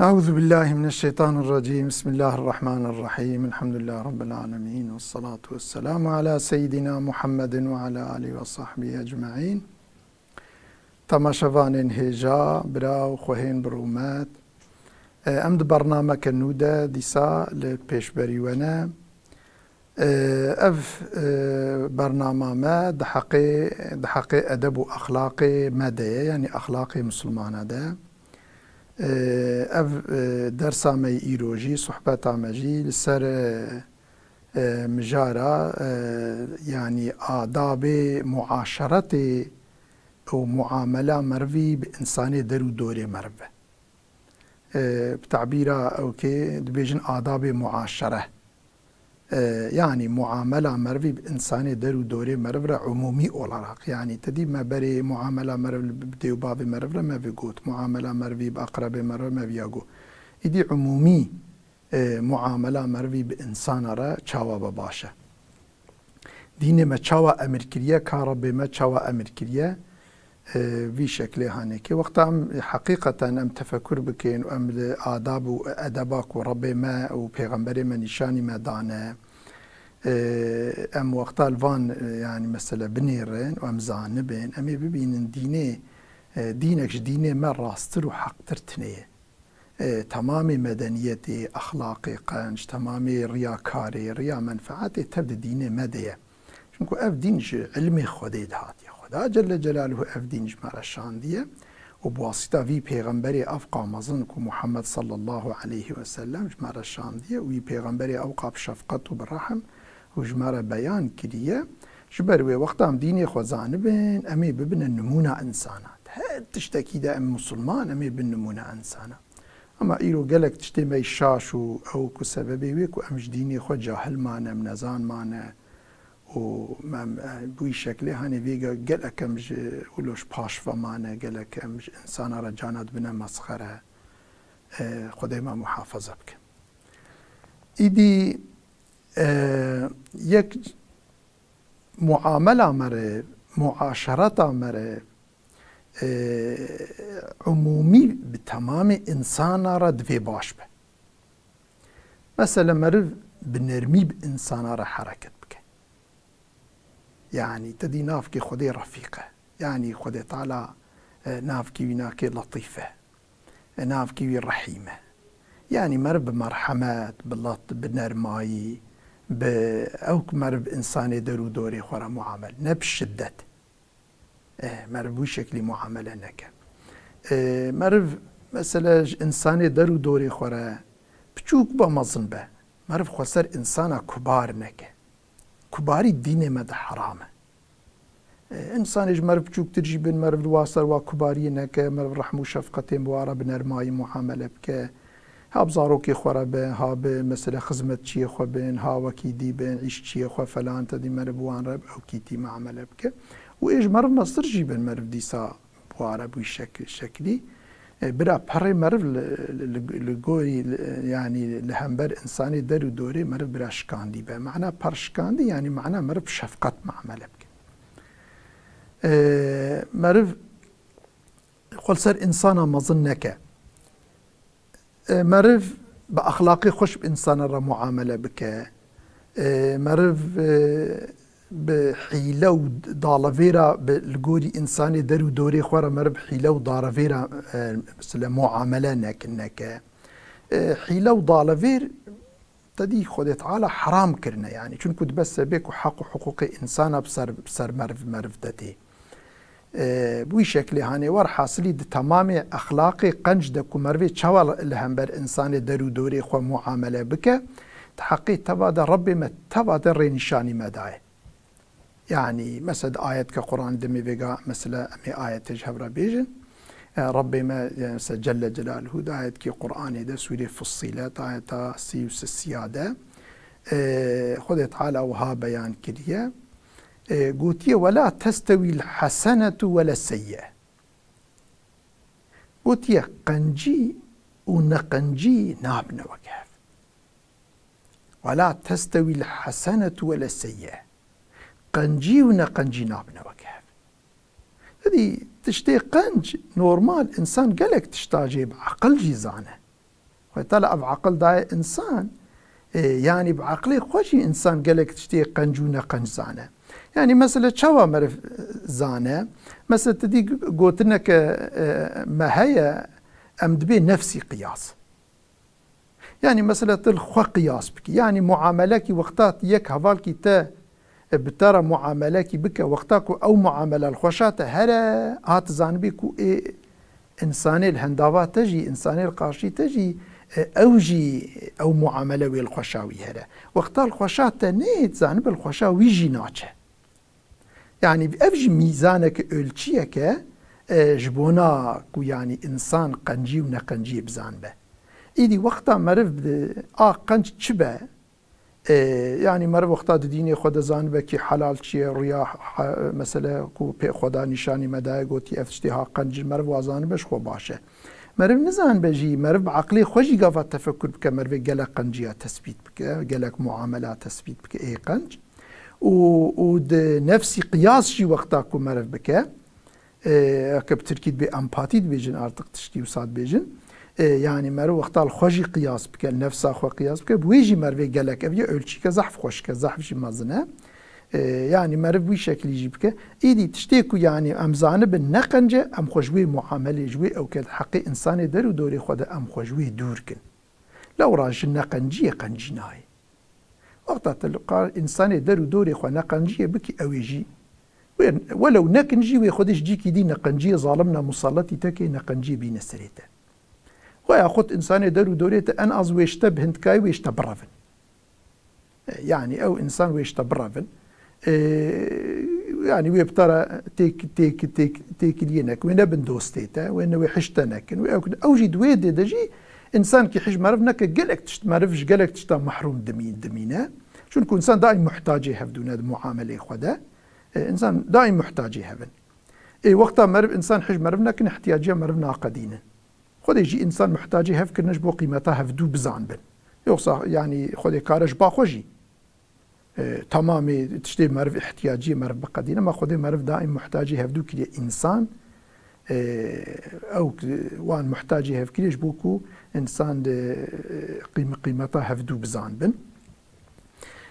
أعوذ بالله من الشيطان الرجيم. بسم الله الرحمن الرحيم. الحمد لله رب العالمين، والصلاة والسلام على سيدنا محمد وعلى آله وصحبه أجمعين. تماشوان هجا براو خوهين برومات امد برنامج النودة ديسا لبيشبريونا اف برنامج ما دحقي أدب وأخلاقي مادية، يعني أخلاقي مسلمانة ده اف درسا مي ايروجي صحبتا مجي لسر مجارة يعني آداب معاشرة أو معاملة مروي بإنسان درو دوري مروي بتعبيرها أوكي دبيجن آداب معاشرة، يعني معاملة مروي بإنسان درو دوري مروي عمومي أولاق، يعني تدي ما بري معاملة مروي بديو باب مروي ما بيقوت معاملة مروي بأقرب مروي ما بيقو إدي عمومي معاملة مروي بإنسان را چاوا بباشا دين ما چاوا أمر كريا كارب ما چاوا أمر كريا في شكل هانيك وقت حقيقة أم تفكر بكين وأم آداب وأدباك ورب ما وبيغمبر ما نشاني ما دانا أم وقت الفان يعني مثلا بنيرين وأم زانبين أمي ببين دينك ديني ما راستر وحقتر تنيه تمامي مدنيتي أخلاقي قنج تمامي رياكاري ريا منفعتي تبدأ ديني مدية شنكو أف دينج علمي خديد هاتي خدا جل جلاله أف دينج مرشان ديه وبواسطة في پیغمبري أفقا مظنكو محمد صلى الله عليه وسلم جمارة شان ديه وي پیغمبري أوقع بشفقت وبرحم وجمارة بيان كريه جبروي وقتا ديني خوزانبين أمي ببن النمونة إنسانات هاد تشتكي دا أم مسلمان أمي بالنمونة إنسانات اما ایرو گلک تشتی می شاشو او کو سببی وی کو امش دینی خود جاهل مانه منزان مانه و بوی شکلی هنی ویگا گلک امش ولوش پاش و مانه گلک امش انسان را جانت بنا مسخره خدای ما محافظه بکن. ایدی یک معامله مره معاشرت مره عمومي بتمام إنسان رد في باش به مثلا مرف بنرمي بإنسان را حركت بك يعني تدي نافكي خدي رفيقة يعني خدي طالع نافكي وناكي لطيفة نافكي رحيمة يعني مرف بمرحمات بلط بنرماي أو مرف إنسان درو دوري خورا معامل نبشدت مرف بوی شکلی معامله نکه مرف مثلا انسانی درو دوری خوره بچوک با مزن به مرف خسر انسانا کبار نکه کباری دین مد حرامه انسانش مرف بچوک ترجی بین مرف الواسر و کباری نکه مرف رحم و شفقت موارا بنرمای معامله بکه ها بزاروکی خوره به ها به مثلا خدمت چیه خو بین ها وکی دی بین عیش چیه خو فلان تدی مرف وان رب او کیتی معامله بکه وإيش مرف مصدر جيبن مرف ديسا بوارا بوي شكلي برا بحري مرف لقوري يعني لهمبر إنساني درو دوري مرف برا شكاندي بها معنى بار شكاندي يعني معنى مرف شفقت معاملة بك مرف قل سر إنسانا مظنك مرف بأخلاقي خوش بإنسان را معاملة بك مرف بحيلة ودالفيرا بالجوري إنساني درو دوري خورا مرب حيلة ودالفيرا مثل معاملة نك حيلة ودالفير تدي خد تعالى حرام كرنا يعني شون كنت بس بيك وحق حقوق إنسان بسر مرف دتي بوي شكلي هاني ور حاصلي تمام أخلاقي قنج دكو مرفي شوال الهمبر إنساني درو دوري خو معاملة بك تحقي تبادر ربي ما تبادر رينشاني مداي يعني مثلا آية كقرآن دمي فيقا مثلا أمي آية تجهب بيجن ربي ما يعني جل جلاله دا آية كي قرآن دا سورة فصيلات آية سيوس السيادة خذ تعالى وها بيان كريه قوتيه ولا تستوي الحسنة ولا السيئة قوتيه قنجي ونقنجي نابنا وكاف ولا تستوي الحسنة ولا السيئة قنجي ونقنجي نابنا وكيف هذه تشتي قنج نورمال إنسان قالك تشتاجي بعقل جيزانه وتلا أف عقل داي إنسان يعني بعقلي خوشي إنسان قالك تشتي قنجونا قنج زانه يعني مثلا شوا مرف زانه مثلا تدي قوتنك ما هي أمدبي نفسي قياس يعني مثلا تلخوا قياس بك يعني معاملك وقتات يك هفالكي تا بترى معاملك بك وقتاكو أو معاملة الخوشات هلا هات زانبيكو إنساني الهندافات تجي إنساني القارشي تجي أوجي أو معاملة والخوشاوي هلا وقتا الخوشات نيت زانب الخوشاوي جي ناتشه يعني بأفج ميزانك ألتشيك جبونا كو يعني إنسان قنجي ونقنجي بزانبه إيدي وقتا مرف قنج تشبه يعني مرف وقتا ديني خدا زانبه كي حلال چي رياح مثلا كو بي خدا نشاني مداي قوتي افتشتها قنج مرف وازانبش خو باشه مرف نزان بجي مرف بعقلي خوشي قافا تفكر بك مرف قلق قنجية تثبيت بك قلق معاملات تثبيت بك اي قنج ونفسي قياس شي وقتا كو مرف بك كبتركيد بأمباتي بيجن ارتق تشتي وصاد بيجن يعني مرو وقتا الخوشي قياس بك النفس اخو قياس بك بويجي مرفي قالك ابي ölçi كزحف خوش كزحف شي مازنه يعني مرف بوي شكل يجي بك ايدي تشتيكو يعني امزانه بالنقنجه ام خوشوي معامله جوي او كد حقي انساني درو دوري خدا ام خوشوي دوركن لو راج النقنجيه قنجناي وقتا تلقى انساني درو دوري خو نقنجيه بك اويجي ولو نقنجي ويخدش جيكي دي نقنجيه ظالمنا مسلطي تكي نقنجيه بين سريته وياخذ إنسان درو دوريته أن أز ويشتا بهندكاي ويشتا برافن يعني أو إنسان ويشتا برافن يعني ويبترى تيك لينك وين بندوستيتا وين ويحشتنك أوجد ويد دجي إنسان كي حج مرفنك قالك تشت مرفش قالك تشتا محروم دمينا شو نكون إنسان دائم محتاج يهفدون هذا معاملة خدا إنسان دائم محتاج يهفن وقتها مرف إنسان حج مرفنك احتياجيه مرفنا قدينا خودی جی انسان محتاجی هف کرنش بو قیمتا هفدو بزان بن یوصا يعني خودی کارش باخوجی تمامی تشتی مرف احتیاجی مرف بقدینه ما خودی مرف دائم محتاجی هفدو کلی انسان او وان محتاجی هف کلیش بوکو انسان قیمتا هفدو بزان بن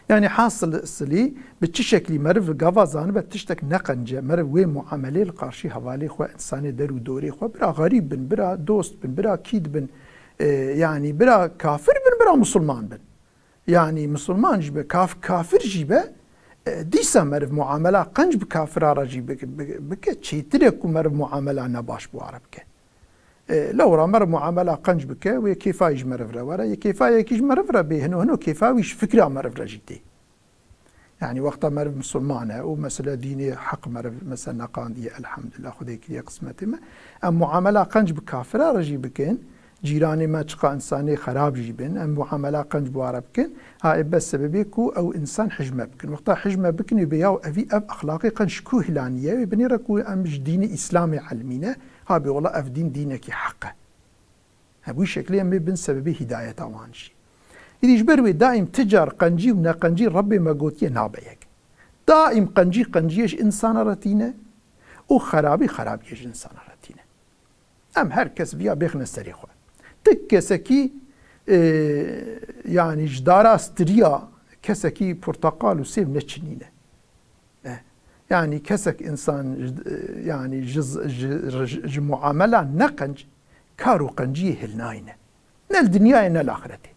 يعني حاصل سلي بتش شكلي مرف قفازان بتشتك نقنجة مرف وين معاملة القارشي هوالي خو إنساني درو دوري خو برا غريب بن برا دوست بن برا كيد بن يعني برا كافر بن برا مسلمان بن يعني مسلمان جيبه كافر جيبه ديسا مرف معاملة قنج بكافر راجي بك تشيتريك مرف معاملة نباش بواربك لو را مرف معاملة قنج بك وكيفايش مرف ورا يكيفايش مرف به هنو كيفاويش فكرة مرف جدي يعني وقتا مرف مسلمانة ومثلا ديني حق مرف مثلا نقاندية الحمد لله خديك لي قسمتي ما ام معاملة قنج بكافر رجي بكين جيراني ما تشقى انساني خراب جيبن ام معاملة قنج بوارا بكين هاي بس سببيكو او انسان حجمه بكن وقتا حجمه بكن يبياو افي اب اخلاقي قنج كو هلانية ويبني ركو امج ديني اسلامي علمينه ها بي والله اف دينك حقه هبوي شكليا بن سببي هداية اوانشي إذا جبروي دائم تجار قنجي ونقنجي ربي ما قوتيه نابيك دائم قنجيش إنسان رتينة وخرابيش إنسان رتينة أم هر كس بيا بيخنا السريخوة تكسكي يعني جدارا استريا كسكي برتقال وسيب نتشنينة يعني كسك إنسان يعني جز معاملة نقنج كارو قنجيه هلناينة نال دنيا نال آخرته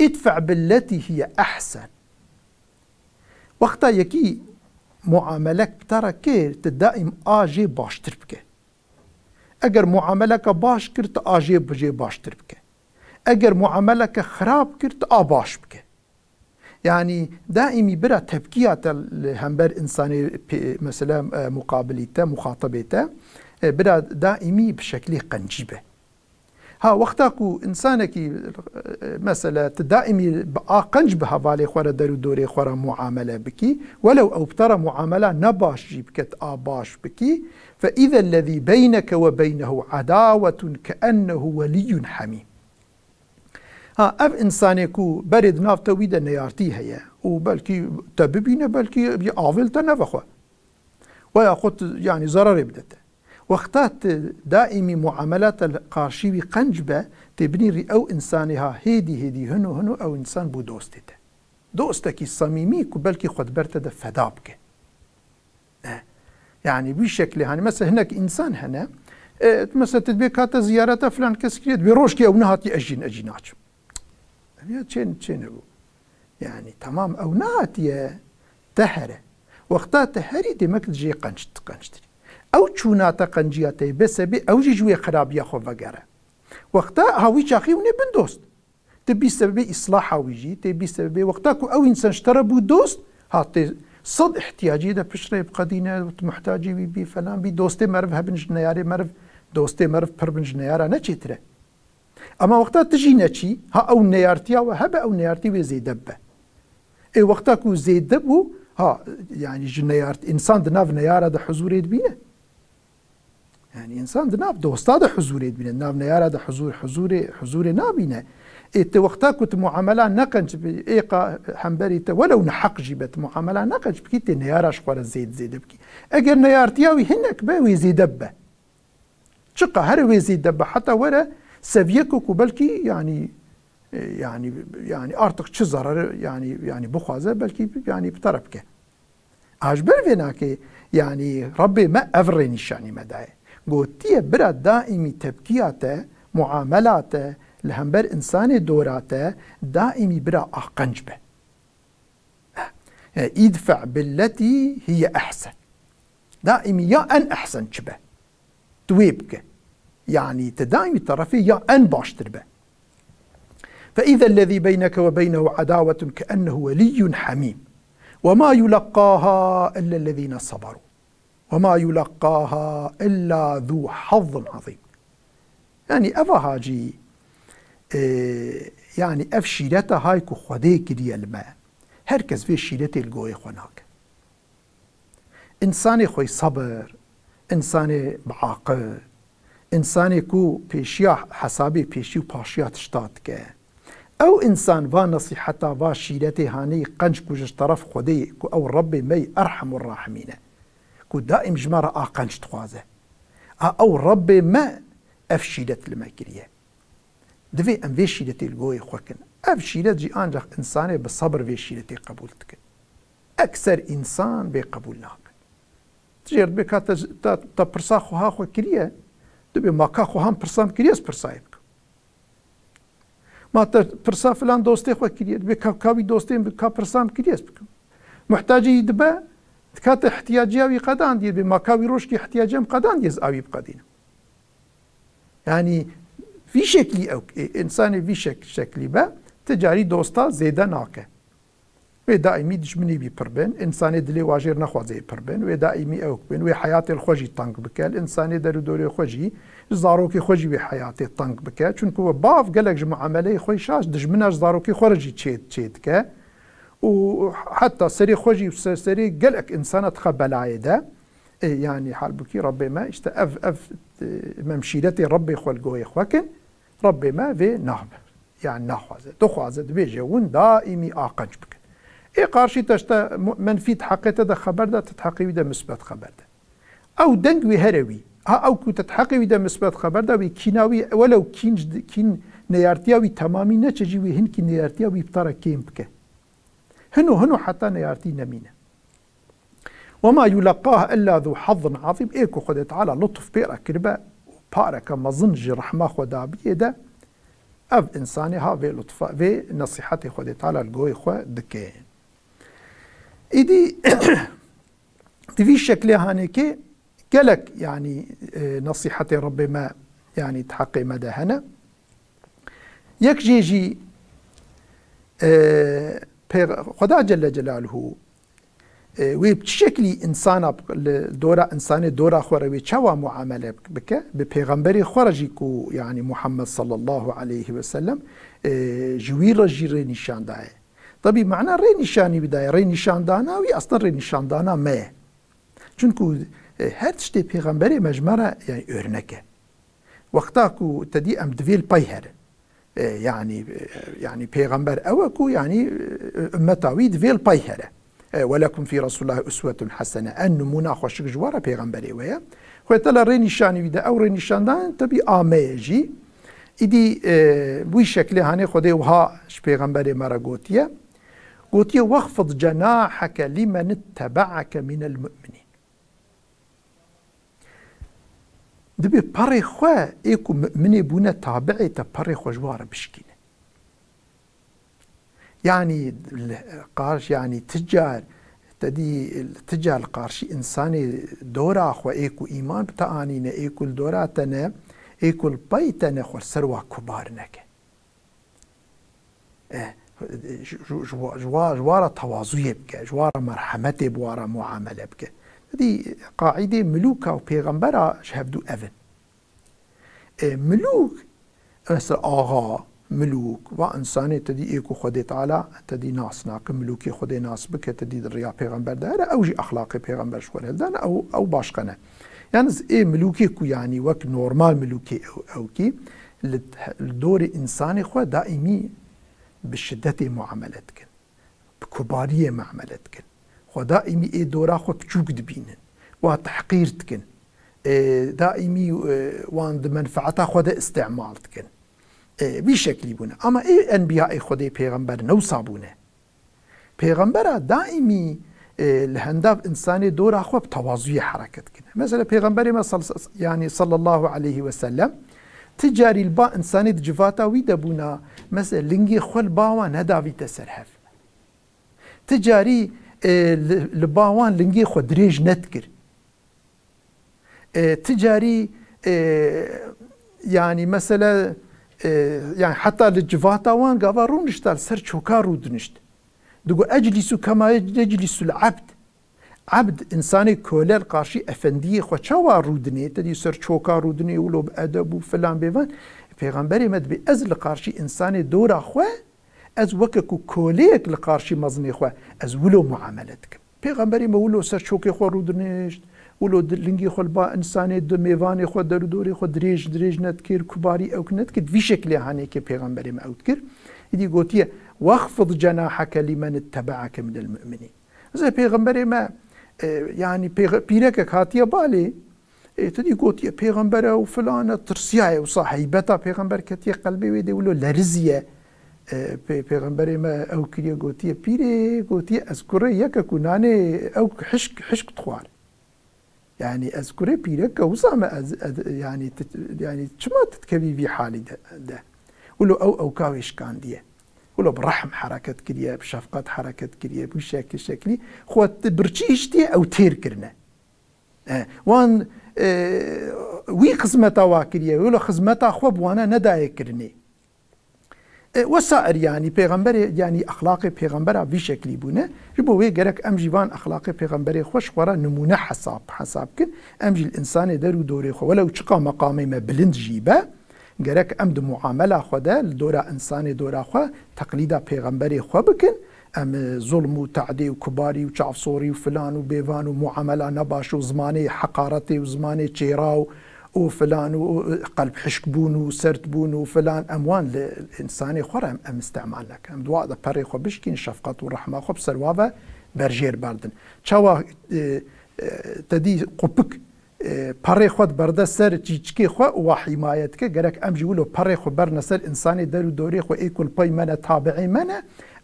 ادفع بالتي هي أحسن وقتا يكي معاملك ترى كير تدائم آجي باشتر بك اگر معاملك باش كرت آجي بجي باشتر بك اگر معاملك خراب كرت آباش بك يعني دائمي برا تبكيات الهمبر إنساني مثلا مقابلته مخاطبته برا دائمي بشكل قنجيبه ها وقتاكو إنسانك مثلا دائمي قنج بها بالي خورا درو دوري خورا معاملة بكي ولو أو بترى معاملة نباش جيبكت آباش بكي فإذا الذي بينك وبينه عداوة كأنه ولي حميم ها اف انسانكو برد ناف تويد نيارتي هيا وبلكي تببينه بلكي آفلتا نفخوا وياخد يعني ضرر بدته وقتات دائمي معاملات القارشي قنجبة تبني ري أو إنسانها هيدي هنو أو إنسان بو دوستته دوستك الصميمي كبلكي خد برتد فدابك يعني بشكل يعني مثلا هناك إنسان هنا مثلا تدبيك هاتا زيارة فلان كسكريت بيروشكي أو نهاتي أجيناتش يعني تمام أو نهاتي تهرة وقتا تهري دمك جي قنشتري أو چوناتا قنجياتي بسبي أو جوي خرابيا خو وغيره وقتا هاوي شاخي وني بن دوست تبي سبب إصلاح هاويجي تبي سبب وقتا كو أو إنسان اشترى بو دوست هاتي صد احتياجي ده بشري بقدينه محتاجي بي فلان بي دوستي مرف هبن جنياري مرف دوستي مرف پربن جنيارا نچيتره اما وقتا تجي نچي ها او نيارتيا وهب او نيارتي وزي دبه اي وقتا كو زي دبو ها يعني جنيارت انسان دناف نيارا ده حضور يدبينه يعني انسان دناف دوستا ده حضور يدبينه ناف نيارا ده حضور نابينه إت وقتا كنت معاملة نقنج بإيقا حنبريت ولو نحق جبت معاملة نقنج بكيت نيارا شخور زيد بكي أجر نيارتياوي هنك باوي زي دبه شقة هروي زي دبه حتى ورا سفيكو كبلكي يعني ارتق چه ضرر يعني بخوازه بلكي يعني بطرفك اجبر فيناكي يعني ربي ما افرني شاني مدعي قوتيه برا دائمي تبكياته معاملاته لهمبر انسان دوراته دائمي برا اقنجبه ادفع بالتي هي احسن دائمي يا ان احسن شبه تويبك يعني تدائمي طرفي يا ان باشتر به فإذا الذي بينك وبينه عداوة كأنه ولي حميم وما يلقاها إلا الذين صبروا وما يلقاها إلا ذو حظ عظيم يعني أفا هاجي يعني أف شيرتا هايكو خديك دي الماء هركز في شيرتي القوي خناك إنساني خوي صبر إنساني بعاقل إنساني كو بيشيا حسابي بيشيو باشيا تشتاتك او انسان و نصيحتا و شيرتي هاني قنج كوجش طرف خدي كو او ربي مي ارحم الراحمين كو دائم جمارة قنج تخوازه او ربي ما اف شيرت لما كريه دفي ام في شيرتي القوي خوكن اف شيرت جي انجح انساني بالصبر في شيرتي قبولتك اكثر انسان بقبولناك تجير بك تا برسا خوها خو كريه دبي ما كا خو هم برسام كريس برسايب ما ترسا فلان دوستي خو كريت بكاوي دوستي بكا برسام كريس بكم محتاجي دبا كات احتياجي قدان دي بما كاوي روشكي احتياجهم قدان ديز اوي بقدين يعني في شكلي او انساني في شكلي با تجاري دوستا زيدا ناكه و دائمي دشمني بي بربن انساني دلي واجر نخوازي بربن و دائمي او بن و حياتي الخوجي طنق بك الانساني درو دوري خوجي زاروكي خوجي بحياتي طنق بك چونكو باف قالك معامله خوي شاش دجمناش زاروكي خرجي تشيتك وحتى سري خوجي سري قالك انسان تخبلاي ده يعني حال بكي ربي ما اف ممشيلتي ربي خلقوي خوكن ربي ما في نهب يعني نخوازه تخوازه بيجي ون دائمي اقنج بك اي قارشي تشتا منفيت حقيقة ده خبر ده تتحقي وده مثبت خبر ده او دنگوي هروي او كو تتحقي وده مثبت خبر ده وي كيناوي ولو كين نيارتياوي تمامي نتجي وي هنكي نيارتياوي بطرة كيم بك هنو حتى نيارتي نمينة وما يلقاها الا ذو حظ عظيم ايكو خد تعالى لطف بيرا كربا بارك مظنج رحمة خدا بيدا اف انساني ها في لطفة في نصيحتي خد تعالى القوي خو دكين إيدي في شكل هانيكي قالك يعني نصيحتي ربي ما يعني تحقق مدى هنا يكجيجي خدا جل جلاله وبشكل إنسان دورة إنساني دورة خوروي شوا معاملة بك ببيغمبري خرجيكو يعني محمد صلى الله عليه وسلم جوير جيري نشان داي طبي معنى ري نشاني بداية ري نشان دانا وي أصلا ري نشان دانا ما چونكو هر تشتي بيغمبري مجمرة يعني örneke وقتاكو تدي أم دفيل بايهر يعني بيغمبر أوكو يعني أمتاوي دفيل بايهر ولكم في رسول الله أسوة حسنة النمونا خوشك جوارا پیغمبری ويا خويتلا ريني شاني ويدا أو ريني شاندان تبي آميجي إدي بوي شكلي هاني خدي وها پیغمبری مرا قوتيا واخفض جناحك لمن اتبعك من المؤمنين دبي باري خوا ايكو مؤمني بونا تابعي تباري خوا جوارا بشكينه يعني قارش يعني تجار تجار القارشي إنساني دورا خو إيكو إيمان بتاعانينا إيكو الدوراتنا إيكو البيتنا خو سروا كبارنك جوارا تواضعي بك جوارا مرحمتي بوارا معاملة بك دي قاعدة ملوكا وبيغمبرا شهبدو أذن ملوك مثل آغا ملوك وإنساني تدي إيكو خدي تعالى تدي ناس ناك ملوكي خدي ناس بك تدي الرياء بيغمبر دارة أو جي أخلاقي بيغمبر شوال هلدان أو باشقنا يعني إيه ملوكي كو يعني وك نورمال ملوكي أو كي الدور إنساني خوا دائمي بالشدة معاملتك بكبارية معاملتك خوا دائمي إيه دورا خوا بجوك دبينن وتحقيرتك دائمي وان منفعتا خوا دا استعمالتك بشكل بونه اما ای انبیاء خدای پیغمبر نو صابونه پیغمبر دائمی لهنداف انسانی دور خوب تواضع حرکت کنه مثلا پیغمبر ما يعني صلى الله عليه وسلم تجاري البا انساني دجفاتا ويدبونا مثلا لنجي خل باوا نداوي تسرحف تجاري الباوان لنجي خدريج نتكر تجاري يعني مثلا يعني حتى الجفاتا وان قابرون اشتال سر شوكا رودنشت دقو أجلس كما يجلس العبد عبد إنساني كولال قارشي أفندي خوشوا رودني تدي سر شوكا رودني ولو بأدب وفلان بيفان پیغمبري مد بأزل قارشي إنساني دورا خواه از وككو كوليك لقارشي مزني خواه از ولو معاملتك پیغمبري ما ولو سر شوكي خوا رودنشت ولو لنجي خل با انساني دو ميواني خو دوري خو دريج نتكير كباري او كنتكر في شكل هاني كي پیغمبري ما اوتكر يدي قوتيه واخفض جناحك لمن اتبعك من المؤمنين زي پیغمبري ما يعني بيرك هاتيه بالي تدي قوتيه پیغمبر وفلان ترسيا وصاحبتا پیغمبر كتي قلبي ويدي ولو لرزيه پیغمبر ما او كريه قوتيه بيري قوتيه اذكر يك كناني او حشك تخوار يعني أذكره بيرك وصام يعني شما تتكبي في حالي ده ولو أو كاويش كان ديه ولو برحم حركة كريه بشفقات حركة كريه بشكل شكلي خوات برشيشتي أو تير كرنا وان وي خزمتا واكريه ولو خزمتا خوب وانا نداي كرني وسائر يعني پیغمبر يعني اخلاق پیغمبر في شكل بونه جبوي جرك ام جيوان اخلاق پیغمبر خوش ورا نمونه حساب كن ام جي الانسان درو دوري خو ولو تشقى مقامي ما بلند جيبه جرك ام دو معامله خدا لدورا انسان دورا خو تقليدا پیغمبر خو بكن ام ظلم وتعدي وكباري وشعف صوري وفلان وبيفان ومعامله نباش وزماني حقارتي وزماني تشيراو وفلان وقلب حشك بون وسرت بون وفلان اموان الانساني خرم ام استعمال لك ام دواء بري خو بشكين شفقات والرحمه خو بسروابه برجير بردن تشوا تدي قبك بري خو برده سر تشكي خو وحمايتك جرك ام جولو بري خو برنا سر انساني درو دوري خو ايكل باي من تابعي من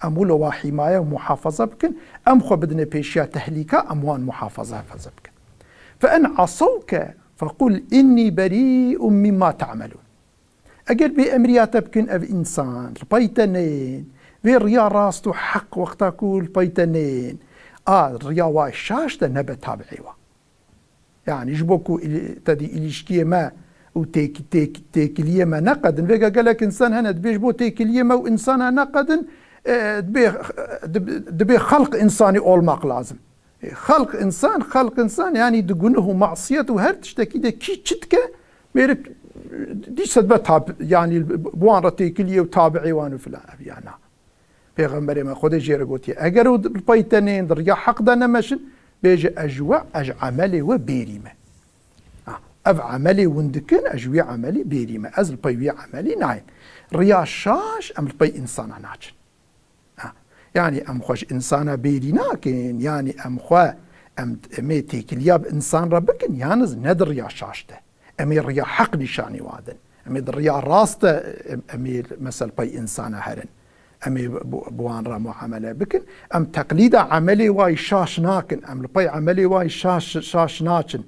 امولو وحمايه ومحافظه بكن ام خو بدنا بيشيا تهليكا اموان محافظه فزبك فان عصوك فقل إني بريء مما تعملون أجل بأمريات بكن أف إنسان البيتنين في الريا راستو حق وقتا كول بيتنين الريا واي شاش ده نبا تابعيوا يعني جبوكو تدي إليشكيه ما وتيكليه ما نقدن فيقا قالك إنسان هنا دبيش بو تيكليه ما وإنسان نقدن دبي خلق إنساني أولماق لازم خلق إنسان يعني دقونه معصية وهر تشتكي ده كي تشتكى ميرك دي سدبت يعني بوان رتيكلية وتابعي وانو فلان يعني پیغمبر ما خود جير قوتي اگر البيتنين در يا حق ده نمشن بيجي اجوع عملي وبيريمه اف عملي وندكن اجوي عملي بيريمه از البي عملي ناين ريا شاش ام البي انسان ناچن يعني ام خوش انسانا بيريناكن يعني ام خوا ام امي تيكلياب انسان ربكن يانز ندر يا شاشته امي ريا حق نشاني وادن امي ريا راسته امي مثل باي انسان هرن امي بوان را معامله بكن ام تقليد عملي واي شاش ناكن ام باي عملي واي شاش ناكن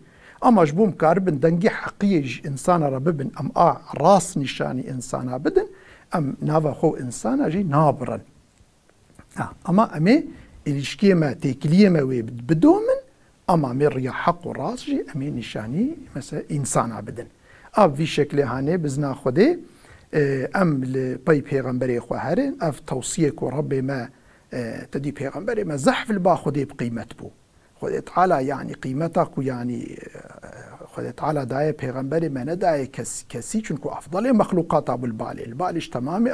اما جبوم كاربن دنجي حقيج انسان رببن ام راس نشاني انسان بدن ام نافا خو انسان جي نابرن اما امي الاشكيه ما تيكليه ما بدومن اما امي ريا حق وراس جي امي نشاني مثلا انسان بدن في شكل هاني بزنا خدي ام لباي پیغمبري خو هرن اف توصيه كو ربي ما تدي پیغمبري ما زحف البا خدي بقيمت بو خدي تعالى يعني قيمتك يعني خدي تعالى داي پیغمبري ما نداي كسي چونكو افضل مخلوقات ابو البالش تمامي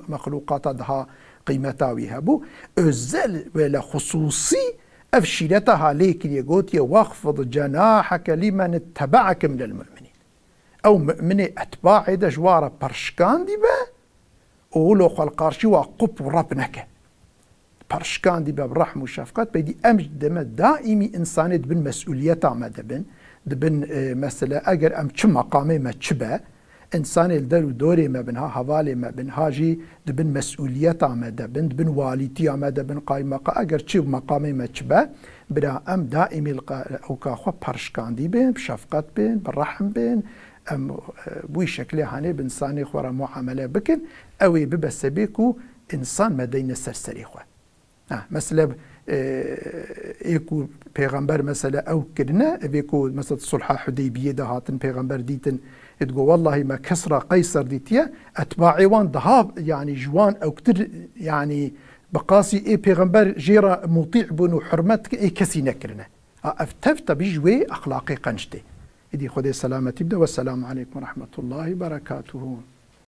مخلوقات دها قيمتاوي هبو ازل ولا خصوصي افشيلتها ليك يقوتي واخفض جناحك لمن اتبعك من المؤمنين او مؤمني اتباع دجواره برشكان دي با اولو خلقارشي وقب ربنك برشكان دي با برحم وشفقات بيدي امج دم دائمي انسان دبن مسؤوليته ما دبن مثلا اگر ام چه مقامي ما چبا انسان الدر دوري ما بنها حوالي ما بنها جي دبن مسؤوليته ما دبن واليتي ما دبن قايمقه اگر چه مقامي ما چبا برا ام دائمي او كاخو برشكان دي بين بشفقات بين بالرحم بين ام بوي شكلي هاني بانساني خورا معامله بكن اوي ببسبيكو انسان مدين سرسري خو مثلا ايكو پیغمبر مثلا او كدنا بيكو مثلا صلح حديبيه ده هاتن پیغمبر ديتن تقول والله ما كسرى قيصر ديتيا اتباعي وان ذهاب يعني جوان او كتر يعني بقاسي اي پیغمبر جيرا مطيع بنو حرمتك اي كسي نكرنا افتفت بجوي اخلاقي قنشتي إدي خدي سلامتي بدا والسلام عليكم ورحمة الله وبركاته.